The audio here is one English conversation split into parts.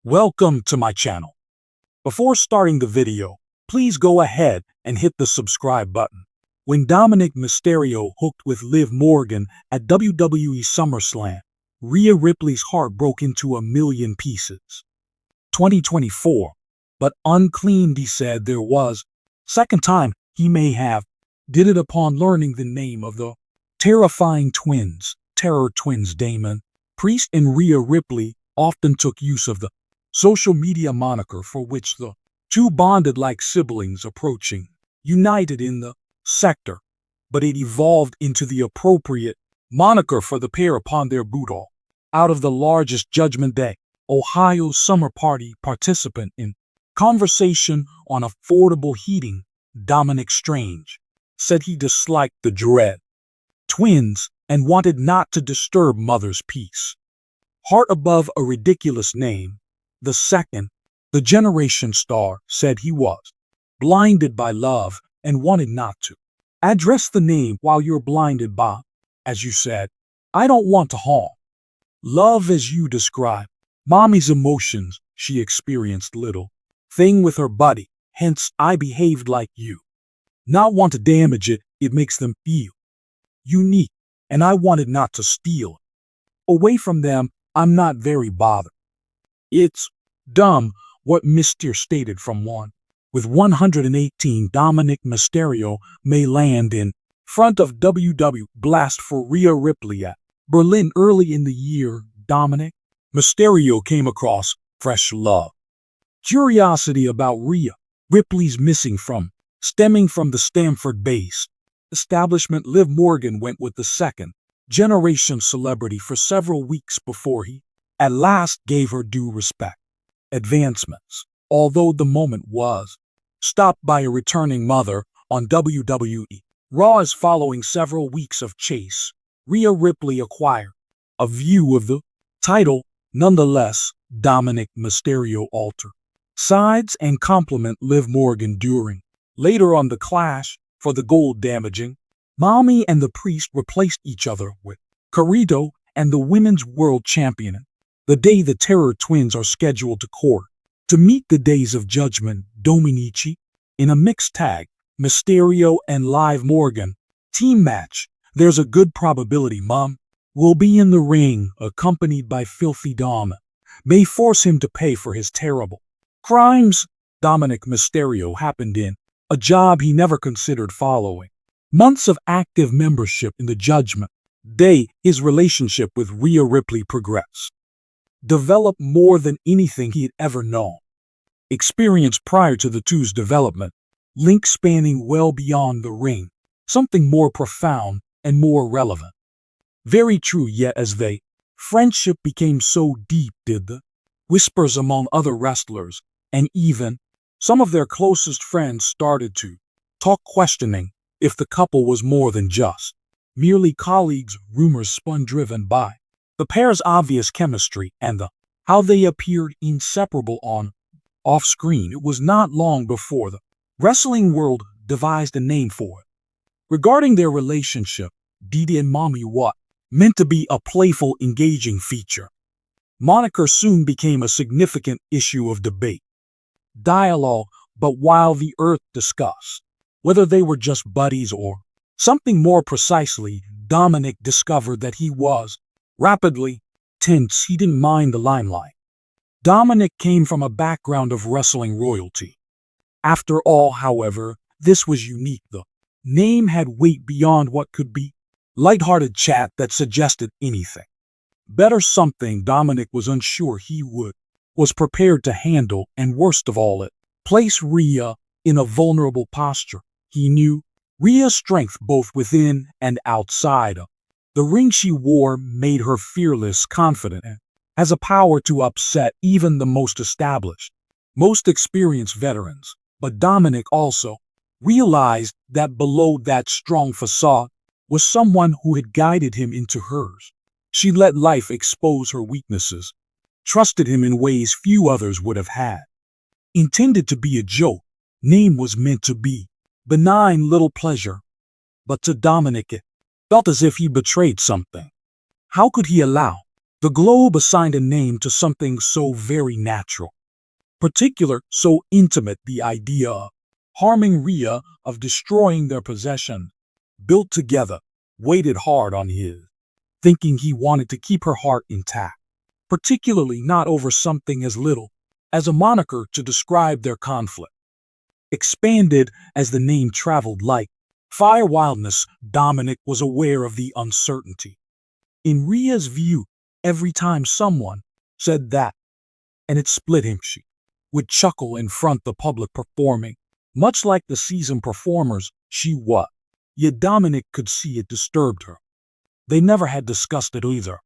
Welcome to my channel. Before starting the video, please go ahead and hit the subscribe button. When Dominik Mysterio hooked with Liv Morgan at WWE SummerSlam, Rhea Ripley's heart broke into a million pieces. 2024, but unclean, he said there was. Second time he may have did it upon learning the name of the terrifying twins, Terror Twins Damon, Priest and Rhea Ripley often took use of the social media moniker for which the two bonded like siblings approaching, united in the sector, but it evolved into the appropriate moniker for the pair upon their boot off out of the largest Judgment Day, Ohio summer party participant in conversation on affordable heating. Dominik Strange said he disliked the dread twins and wanted not to disturb mother's peace. Heart above a ridiculous name. The second, the Generation Star, said he was blinded by love and wanted not to address the name while you're blinded by, as you said, I don't want to harm. Love as you describe. Mommy's emotions, she experienced little thing with her buddy, hence I behaved like you. Not want to damage it, it makes them feel unique, and I wanted not to steal it. Away from them, I'm not very bothered. It's dumb what Mysterio stated from one. With 118, Dominik Mysterio may land in front of WWE blast for Rhea Ripley at Berlin early in the year. Dominik Mysterio came across fresh love. Curiosity about Rhea Ripley's missing from, stemming from the Stamford-based establishment. Liv Morgan went with the second generation celebrity for several weeks before he at last gave her due respect. Advancements, although the moment was stopped by a returning mother on WWE Raw as following several weeks of chase, Rhea Ripley acquired a view of the title. Nonetheless, Dominik Mysterio altered sides and compliment Liv Morgan during later on the clash for the gold, damaging Mommy and the Priest replaced each other with Carito and the Women's World Champion. The day the Terror Twins are scheduled to court to meet the Days of Judgment, Dominik, in a mixed tag, Mysterio and Liv Morgan team match. There's a good probability Mom will be in the ring, accompanied by Filthy Dom, may force him to pay for his terrible crimes. Dominik Mysterio happened in a job he never considered following months of active membership in the Judgment Day. His relationship with Rhea Ripley progressed, developed more than anything he had ever known. Experience prior to the two's development, link spanning well beyond the ring, something more profound and more relevant. Very true, yet as they friendship became so deep did the whispers among other wrestlers and even some of their closest friends started to talk, questioning if the couple was more than just merely colleagues. Rumors spun driven by the pair's obvious chemistry and how they appeared inseparable off screen. It was not long before the wrestling world devised a name for it. Regarding their relationship, Didi and Mommy what meant to be a playful, engaging feature. Moniker soon became a significant issue of debate, dialogue, but while the earth discussed whether they were just buddies or something more. Precisely, Dominik discovered that he was rapidly tense. He didn't mind the limelight. Dominik came from a background of wrestling royalty. After all, however, this was unique. The name had weight beyond what could be lighthearted chat that suggested anything better, something Dominik was unsure he was prepared to handle, and worst of all, it placed Rhea in a vulnerable posture. He knew Rhea's strength both within and outside of the ring. She wore made her fearless, confident, and has a power to upset even the most established, most experienced veterans. But Dominik also realized that below that strong facade was someone who had guided him into hers. She let life expose her weaknesses, trusted him in ways few others would have had. Intended to be a joke, name was meant to be benign little pleasure. But to Dominik it felt as if he betrayed something. How could he allow The globe assigned a name to something so very natural, particular, so intimate, the idea of harming Rhea, of destroying their possession, built together, waited hard on his, thinking he wanted to keep her heart intact, particularly not over something as little as a moniker to describe their conflict. Expanded as the name traveled like fire wildness, Dominik was aware of the uncertainty. In Rhea's view, every time someone said that, and it split him, she would chuckle in front the public performing, much like the seasoned performers she was. Yet Dominik could see it disturbed her. They never had discussed it either.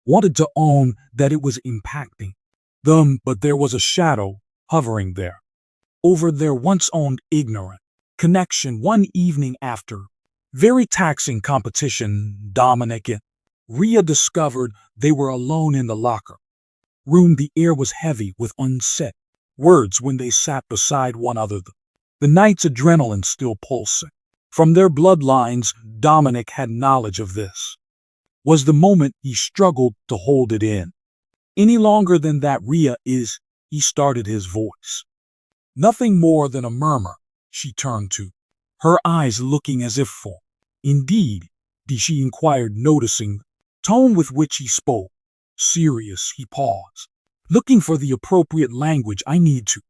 Wanted to own that it was impacting them, but there was a shadow hovering there over their once-owned ignorant connection. One evening after very taxing competition, Dominik and Rhea discovered they were alone in the locker room. The air was heavy with unsaid words when they sat beside one another, the night's adrenaline still pulsing. From their bloodlines, Dominik had knowledge of this. Was the moment he struggled to hold it in any longer than that. Rhea is, he started his voice. Nothing more than a murmur, she turned to, her eyes looking as if for, indeed, she inquired, noticing the tone with which he spoke. Serious, he paused, looking for the appropriate language. I need to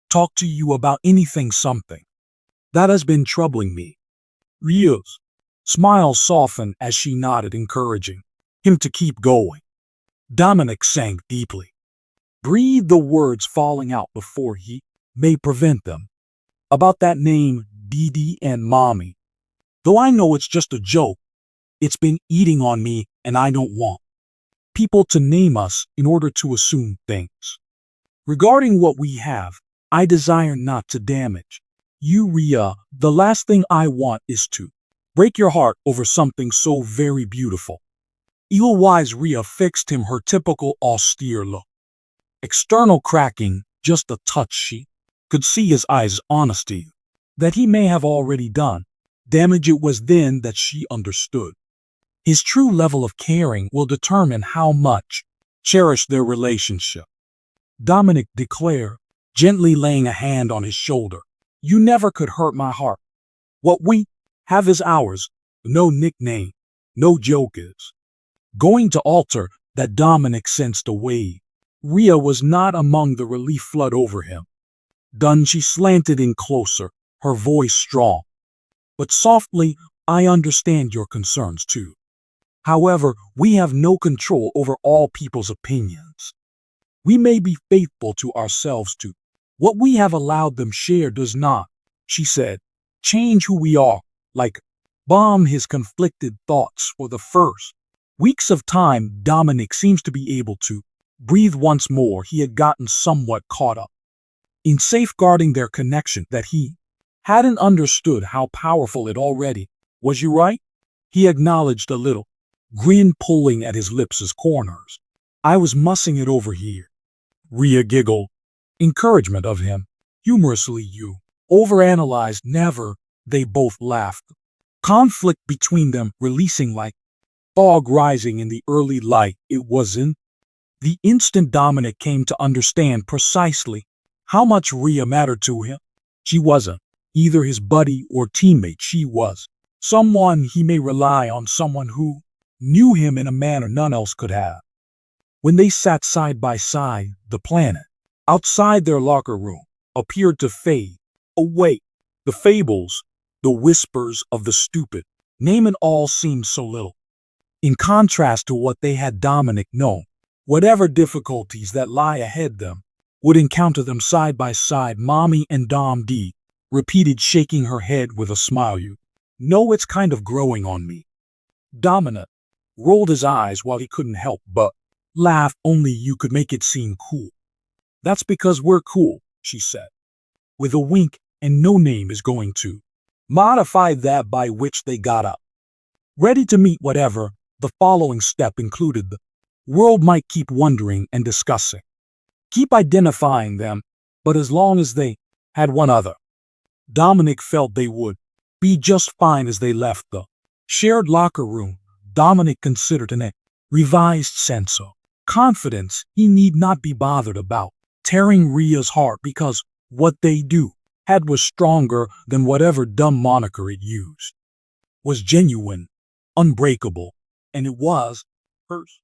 talk to you about anything, something that has been troubling me. Rhea's smile softened as she nodded, encouraging him to keep going. Dominik sank deeply, breathed, the words falling out before he may prevent them. About that name, Dee and Mommy. Though I know it's just a joke, it's been eating on me, and I don't want people to name us in order to assume things. Regarding what we have, I desire not to damage you, Rhea. The last thing I want is to break your heart over something so very beautiful. Eagle-wise, Rhea fixed him, her typical austere look. External cracking, just a touch. She could see his eyes' honesty, that he may have already done damage. It was then that she understood. His true level of caring will determine how much cherish their relationship. Dominik declared, gently laying a hand on his shoulder. You never could hurt my heart. What we have is ours. No nickname, no jokers. Going to alter that. Dominik sensed a wave. Rhea was not among the relief flood over him. Done, she slanted in closer, her voice strong, but softly. I understand your concerns too. However, we have no control over all people's opinions. We may be faithful to ourselves too. What we have allowed them share does not, she said, change who we are. Like bomb his conflicted thoughts for the first weeks of time. Dominik seems to be able to breathe once more. He had gotten somewhat caught up in safeguarding their connection that he hadn't understood how powerful it already was. You right? He acknowledged, a little grin pulling at his lips' corners. I was mussing it over here. Rhea giggled, encouragement of him. Humorously, you overanalyzed. Never. They both laughed. Conflict between them releasing like fog rising in the early light. It wasn't the instant Dominik came to understand precisely how much Rhea mattered to him. She wasn't either his buddy or teammate. She was someone he may rely on, someone who knew him in a manner none else could have. When they sat side by side, the planet outside their locker room appeared to fade away. The fables, the whispers of the stupid, name it all seemed so little. In contrast to what they had, Dominik known, whatever difficulties that lie ahead them, would encounter them side by side. Mommy and Dom D repeated, shaking her head with a smile. You know, it's kind of growing on me. Dominik rolled his eyes while he couldn't help but laugh. Only you could make it seem cool. That's because we're cool, she said, with a wink, and no name is going to modify that. By which they got up, ready to meet whatever the following step included. The world might keep wondering and discussing, keep identifying them, but as long as they had one other, Dominik felt they would be just fine. As they left the shared locker room, Dominik considered in a revised sense of confidence he need not be bothered about tearing Rhea's heart because what they do had was stronger than whatever dumb moniker it used. Was genuine, unbreakable, and it was hers.